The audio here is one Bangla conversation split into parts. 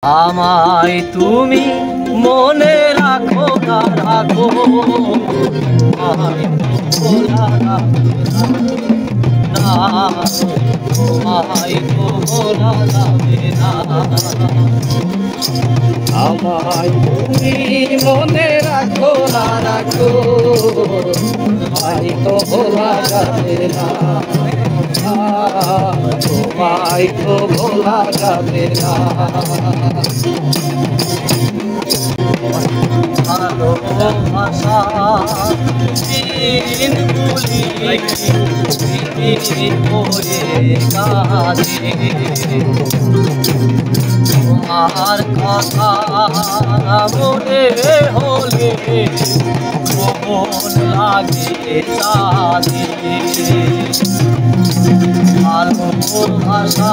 আমায় তুমি মনে রাখো না রাখো, আমায় ভোলা যাবে না, তোমায় তো ভোলা যাবে না। আমায় তুমি মনে রাখো না রাখো, তোমায় তো ভোলা যাবে না, তোমায় তো ভোলা যাবে না। ভালোবাসা দিনগুলি পড়ে কাঁদে, তোমার কথা মনে হলে মন লাগে কাঁদে। ভালোবাসার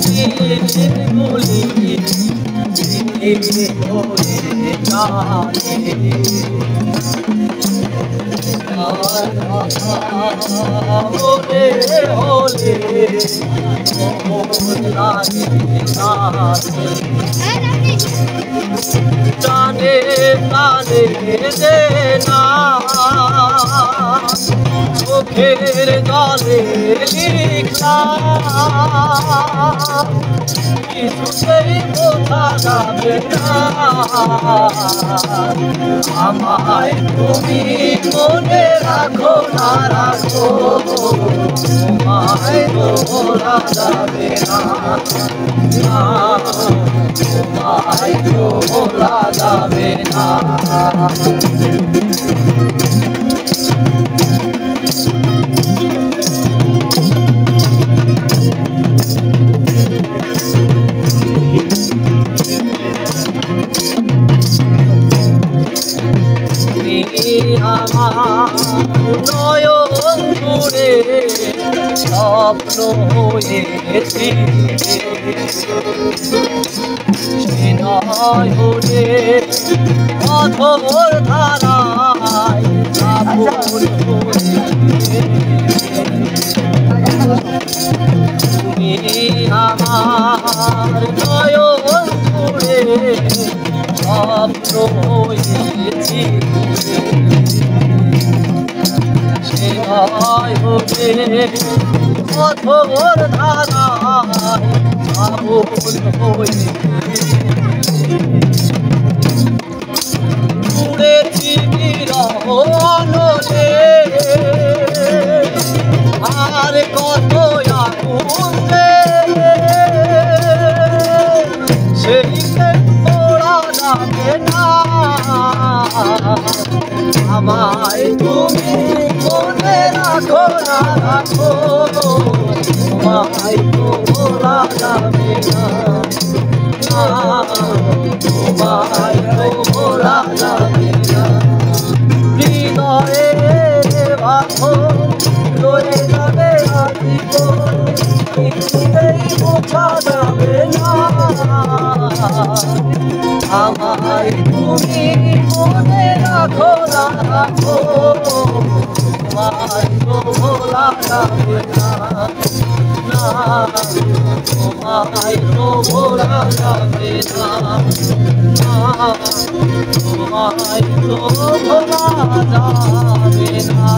দিনগুলি পড়ে কাঁদে, তোমার কথা মনে হলে মন লাগে কাঁদে। জানে জানে যে না চোখের জলে লিখলাম, কিছুতেই বোঝা যাবে না। আমায় তুমি মনে রাখো না রাখো, তোমায় ভোলা যাবে না, তোমায় ভোলা যাবে না। আমার নয়ন জুড়ে স্বপ্ন হয়েছি, সে নয়নে অধর ধারায় আপন তুমি আমার নয়ন জুড়ে স্বপ্ন হয়েছি, সে নয়নে অধর ধারায় আপন হয়েছি। উড়েছি বিরহ অনলে, আর কত আগুন সেই ওরা যাবে না। আমায় তুমি মনে রাখো না রাখো, তোমায় তো ভোলা যাবে না, তোমায় তো ভোলা যাবে না। হৃদয়ে বাঁধো রয়ে যাবে আজীবন, কিছুতেই বোঝা যাবে না। আমায় তুমি মনে রাখো না রাখো, তোমায় তো ভোলা যাবে না, তোমায় তো ভোলা যাবে না, তোমায় তো ভোলা যাবে না।